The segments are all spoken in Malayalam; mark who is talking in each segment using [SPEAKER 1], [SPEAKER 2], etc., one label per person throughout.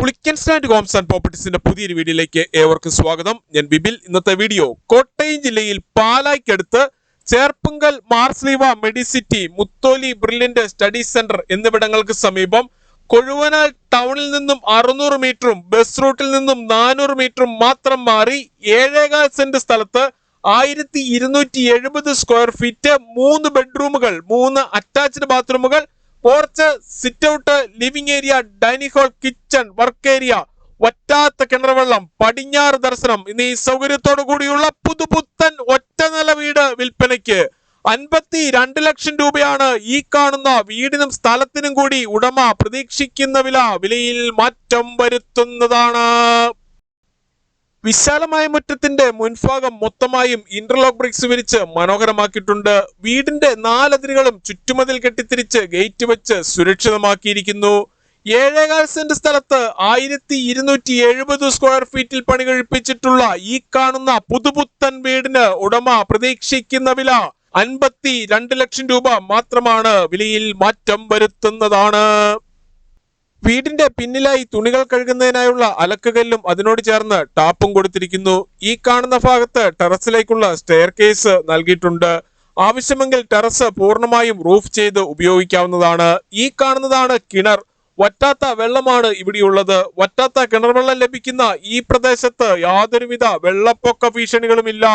[SPEAKER 1] പുളിക്കൻ സ്റ്റാൻഡ് ഹോംസ് ആൻഡ് പ്രോപ്പർട്ടീസിന്റെ പുതിയൊരു വീഡിയോയിലേക്ക് ഏവർക്കും സ്വാഗതം. ഞാൻ ബിബിൽ. ഇന്നത്തെ വീഡിയോ കോട്ടയം ജില്ലയിൽ പാലായ്ക്കടുത്ത് Cherpunkal Mar Sleeva Medicity, Mutholy brilliant study centre എന്നിവിടങ്ങൾക്ക് സമീപം കൊഴുവനാൽ ടൗണിൽ നിന്നും 600 മീറ്ററും ബസ് റൂട്ടിൽ നിന്നും 400 മീറ്ററും മാത്രം മാറി 7.25 സെന്റ് സ്ഥലത്ത് 1270 സ്ക്വയർ ഫീറ്റ് 3 ബെഡ്റൂമുകൾ, 3 അറ്റാച്ച്ഡ് ബാത്റൂമുകൾ, porch, sit out, living area, dining hall, kitchen, work area, വറ്റാത്ത കിണർവെള്ളം, പടിഞ്ഞാറ് ദർശനം എന്നീ സൗകര്യത്തോടു കൂടിയുള്ള പുതുപുത്തൻ ഒറ്റനില വീട് വിൽപ്പനയ്ക്ക് 52 ലക്ഷം രൂപയാണ് ഈ കാണുന്ന വീടിനും സ്ഥലത്തിനും കൂടി ഉടമ പ്രതീക്ഷിക്കുന്ന വിലയിൽ മാറ്റം വരുത്തുന്നതാണ്. വിശാലമായ മുറ്റത്തിന്റെ മുൻഭാഗം മൊത്തമായും ഇന്റർലോക്ക് ബ്രിക്സ് വിരിച്ച് മനോഹരമാക്കിയിട്ടുണ്ട്. വീടിന്റെ 4 അതിരുകളും ചുറ്റുമതിൽ കെട്ടിത്തിരിച്ച് ഗേറ്റ് വെച്ച് സുരക്ഷിതമാക്കിയിരിക്കുന്നു. 7.25 സെന്റ് സ്ഥലത്ത് 1270 സ്ക്വയർ ഫീറ്റിൽ പണി കഴിപ്പിച്ചിട്ടുള്ള ഈ കാണുന്ന പുതുപുത്തൻ വീടിന് ഉടമ പ്രതീക്ഷിക്കുന്ന വില 52 ലക്ഷം രൂപ മാത്രമാണ്. വിലയിൽ മാറ്റം വരുത്തുന്നതാണ്. വീടിന്റെ പിന്നിലായി തുണികൾ കഴുകുന്നതിനായുള്ള അലക്കുകല്ലും അതിനോട് ചേർന്ന് ടാപ്പും കൊടുത്തിരിക്കുന്നു. ഈ കാണുന്ന ഭാഗത്ത് ടെറസിലേക്കുള്ള സ്റ്റെയർ കേസ് നൽകിയിട്ടുണ്ട്. ആവശ്യമെങ്കിൽ ടെറസ് പൂർണ്ണമായും റൂഫ് ചെയ്ത് ഉപയോഗിക്കാവുന്നതാണ്. ഈ കാണുന്നതാണ് കിണർ. വറ്റാത്ത വെള്ളമാണ് ഇവിടെയുള്ളത്. വറ്റാത്ത കിണർ വെള്ളം ലഭിക്കുന്ന ഈ പ്രദേശത്ത് യാതൊരുവിധ വെള്ളപ്പൊക്ക ഭീഷണികളുമില്ല.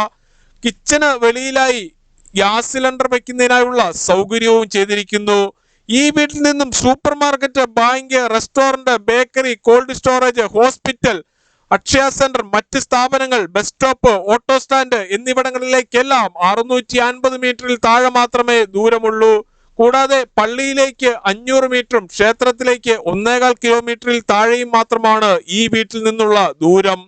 [SPEAKER 1] കിച്ചന് വെളിയിലായി ഗ്യാസ് സിലിണ്ടർ വെക്കുന്നതിനായുള്ള സൗകര്യവും ചെയ്തിരിക്കുന്നു. ഈ വീട്ടിൽ നിന്നും super market, bank, restaurant, bakery, cold storage, hospital, Akshaya centre, മറ്റ് സ്ഥാപനങ്ങൾ, ബസ് സ്റ്റോപ്പ്, ഓട്ടോ സ്റ്റാൻഡ് എന്നിവിടങ്ങളിലേക്കെല്ലാം 650 മീറ്ററിൽ താഴെ മാത്രമേ ദൂരമുള്ളൂ. കൂടാതെ പള്ളിയിലേക്ക് 500 മീറ്ററും ക്ഷേത്രത്തിലേക്ക് 1.25 കിലോമീറ്ററിൽ താഴെയും മാത്രമാണ് ഈ വീട്ടിൽ നിന്നുള്ള ദൂരം.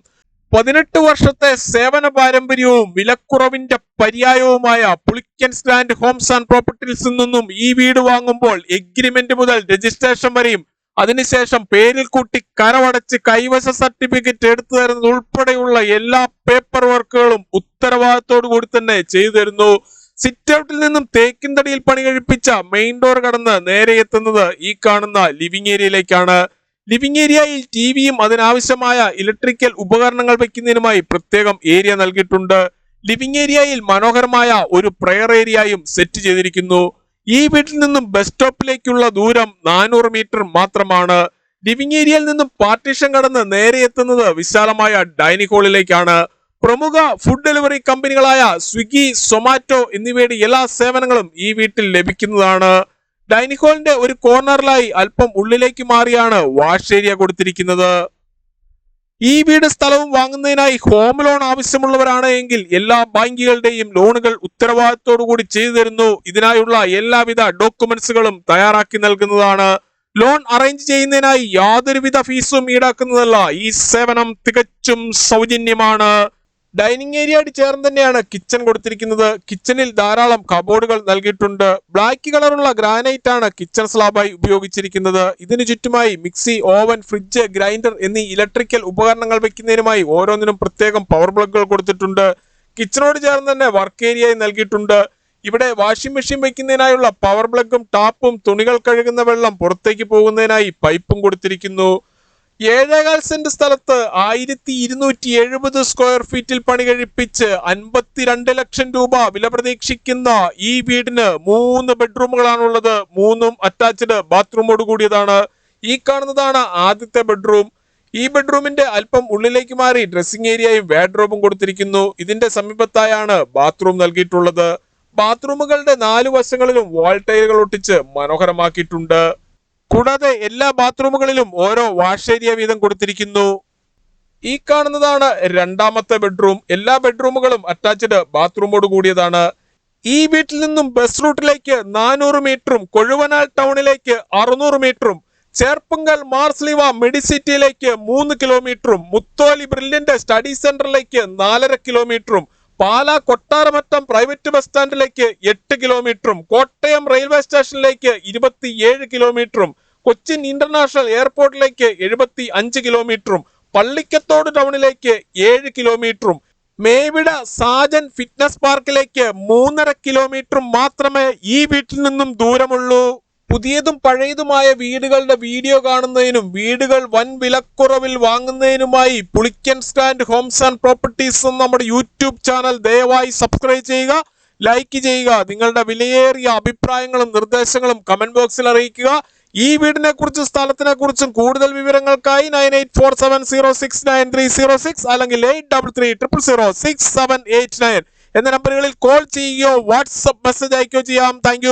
[SPEAKER 1] 18 വർഷത്തെ സേവന പാരമ്പര്യവും വിലക്കുറവിന്റെ പര്യായവുമായ പുളിക്കൻ സ്റ്റാൻഡ് ഹോംസ് ആൻഡ് പ്രോപ്പർട്ടീസിൽ നിന്നും ഈ വീട് വാങ്ങുമ്പോൾ എഗ്രിമെന്റ് മുതൽ രജിസ്ട്രേഷൻ വരെയും അതിനുശേഷം പേരിൽ കൂട്ടി കരമടച്ച് കൈവശ സർട്ടിഫിക്കറ്റ് എടുത്തു തരുന്നത് ഉൾപ്പെടെയുള്ള എല്ലാ പേപ്പർ വർക്കുകളും ഉത്തരവാദിത്തോടു കൂടി തന്നെ ചെയ്തു തരുന്നു. സിറ്റ് ഔട്ടിൽ നിന്നും തേക്കിൻതടിയിൽ പണി കഴിപ്പിച്ച മെയിൻ ഡോർ കടന്ന് നേരെ എത്തുന്നത് ഈ കാണുന്ന ലിവിംഗ് ഏരിയയിലേക്കാണ്. ലിവിംഗ് ഏരിയയിൽ ടിവിയും അതിനാവശ്യമായ ഇലക്ട്രിക്കൽ ഉപകരണങ്ങൾ വെക്കുന്നതിനുമായി പ്രത്യേകം ഏരിയ നൽകിയിട്ടുണ്ട്. ലിവിംഗ് ഏരിയയിൽ മനോഹരമായ ഒരു പ്രെയർ ഏരിയയും സെറ്റ് ചെയ്തിരിക്കുന്നു. ഈ വീട്ടിൽ നിന്നും ബസ് സ്റ്റോപ്പിലേക്കുള്ള ദൂരം 400 മീറ്റർ മാത്രമാണ്. ലിവിംഗ് ഏരിയയിൽ നിന്നും പാർട്ടീഷൻ കടന്ന് നേരെ എത്തുന്നത് വിശാലമായ ഡൈനിങ് ഹാളിലേക്കാണ്. പ്രമുഖ ഫുഡ് ഡെലിവറി കമ്പനികളായ സ്വിഗ്ഗി, സൊമാറ്റോ എന്നിവയുടെ എല്ലാ സേവനങ്ങളും ഈ വീട്ടിൽ ലഭിക്കുന്നതാണ്. ഡൈനിങ് ഹാളിന്റെ ഒരു കോർണറിലായി അല്പം ഉള്ളിലേക്ക് മാറിയാണ് വാഷ് ഏരിയ കൊടുത്തിരിക്കുന്നത്. ഈ വീട് സ്ഥലവും വാങ്ങുന്നതിനായി ഹോം ലോൺ ആവശ്യമുള്ളവരാണ് എങ്കിൽ എല്ലാ ബാങ്കുകളുടെയും ലോണുകൾ ഉത്തരവാദിത്തോടു കൂടി ചെയ്തു തരുന്നു. ഇതിനായുള്ള എല്ലാവിധ ഡോക്യുമെന്റ്സുകളും തയ്യാറാക്കി നൽകുന്നതാണ്. ലോൺ അറേഞ്ച് ചെയ്യുന്നതിനായി യാതൊരുവിധ ഫീസും ഈടാക്കുന്നതല്ല. ഈ സേവനം തികച്ചും സൗജന്യമാണ്. ഡൈനിങ് ഏരിയയോട് ചേർന്ന് തന്നെയാണ് കിച്ചൺ കൊടുത്തിരിക്കുന്നത്. കിച്ചണിൽ ധാരാളം കബോർഡുകൾ നൽകിയിട്ടുണ്ട്. ബ്ലാക്ക് കളറുള്ള ഗ്രാനൈറ്റ് ആണ് കിച്ചൺ സ്ലാബായി ഉപയോഗിച്ചിരിക്കുന്നത്. ഇതിനു ചുറ്റുമായി മിക്സി, ഓവൻ, ഫ്രിഡ്ജ്, ഗ്രൈൻഡർ എന്നീ ഇലക്ട്രിക്കൽ ഉപകരണങ്ങൾ വെക്കുന്നതിനുമായി ഓരോന്നിനും പ്രത്യേകം പവർ പ്ലഗുകൾ കൊടുത്തിട്ടുണ്ട്. കിച്ചണോട് ചേർന്ന് തന്നെ വർക്ക് ഏരിയയും നൽകിയിട്ടുണ്ട്. ഇവിടെ വാഷിംഗ് മെഷീൻ വെക്കുന്നതിനായുള്ള പവർ പ്ലഗും ടാപ്പും, തുണികൾ കഴുകുന്ന വെള്ളം പുറത്തേക്ക് പോകുന്നതിനായി പൈപ്പും കൊടുത്തിരിക്കുന്നു. 7.25 സെന്റ് സ്ഥലത്ത് 1270 സ്ക്വയർ ഫീറ്റിൽ പണി കഴിപ്പിച്ച് 52 ലക്ഷം രൂപ വില പ്രതീക്ഷിക്കുന്ന ഈ വീടിന് 3 ബെഡ്റൂമുകളാണുള്ളത്. 3ഉം അറ്റാച്ച്ഡ് ബാത്റൂമോട് കൂടിയതാണ്. ഈ കാണുന്നതാണ് ആദ്യത്തെ ബെഡ്റൂം. ഈ ബെഡ്റൂമിന്റെ അല്പം ഉള്ളിലേക്ക് മാറി ഡ്രസ്സിംഗ് ഏരിയയും വാർഡ്രോബും കൊടുത്തിരിക്കുന്നു. ഇതിന്റെ സമീപത്തായാണ് ബാത്റൂം നൽകിയിട്ടുള്ളത്. ബാത്റൂമുകളുടെ 4 വശങ്ങളിലും വാൾ ടൈലുകൾ ഒട്ടിച്ച് മനോഹരമാക്കിയിട്ടുണ്ട്. കൂടാതെ എല്ലാ ബാത്റൂമുകളിലും ഓരോ വാഷ് ഏരിയ വീതം കൊടുത്തിരിക്കുന്നു. ഈ കാണുന്നതാണ് രണ്ടാമത്തെ ബെഡ്റൂം. എല്ലാ ബെഡ്റൂമുകളും അറ്റാച്ച്ഡ് ബാത്റൂമോട് കൂടിയതാണ്. ഈ വീട്ടിൽ നിന്നും ബസ് റൂട്ടിലേക്ക് 400 മീറ്ററും കൊഴുവനാൽ ടൗണിലേക്ക് 600 മീറ്ററും ചേർപ്പുങ്കൽ മാർസ്ലീവ മെഡിസിറ്റിയിലേക്ക് 3 കിലോമീറ്ററും മുത്തോലി ബ്രില്യന്റ് സ്റ്റഡി സെന്ററിലേക്ക് 4.5 കിലോമീറ്ററും പാലാ കൊട്ടാരമറ്റം പ്രൈവറ്റ് ബസ് സ്റ്റാൻഡിലേക്ക് 8 കിലോമീറ്ററും കോട്ടയം റെയിൽവേ സ്റ്റേഷനിലേക്ക് 27 കിലോമീറ്ററും കൊച്ചിൻ ഇന്റർനാഷണൽ എയർപോർട്ടിലേക്ക് 75 കിലോമീറ്ററും പള്ളിക്കത്തോട് ടൗണിലേക്ക് 7 കിലോമീറ്ററും മേവിട സാജൻ ഫിറ്റ്നസ് പാർക്കിലേക്ക് 3.5 കിലോമീറ്ററും മാത്രമേ ഈ വീട്ടിൽ നിന്നും ദൂരമുള്ളൂ. പുതിയതും പഴയതുമായ വീടുകളുടെ വീഡിയോ കാണുന്നതിനും വീടുകൾ വൻ വിലക്കുറവിൽ വാങ്ങുന്നതിനുമായി Pulickan stand homes and properties എന്ന നമ്മുടെ യൂട്യൂബ് ചാനൽ ദയവായി സബ്സ്ക്രൈബ് ചെയ്യുക, ലൈക്ക് ചെയ്യുക. നിങ്ങളുടെ വിലയേറിയ അഭിപ്രായങ്ങളും നിർദ്ദേശങ്ങളും കമന്റ് ബോക്സിൽ അറിയിക്കുക. ഈ വീടിനെ കുറിച്ചും സ്ഥലത്തിനെ കുറിച്ചും കൂടുതൽ വിവരങ്ങൾക്കായി 9847069306 അല്ലെങ്കിൽ 833006 789 എന്ന നമ്പറുകളിൽ കോൾ ചെയ്യുകയോ വാട്സ്ആപ്പ് മെസ്സേജ് അയക്കുകയോ ചെയ്യാം. താങ്ക്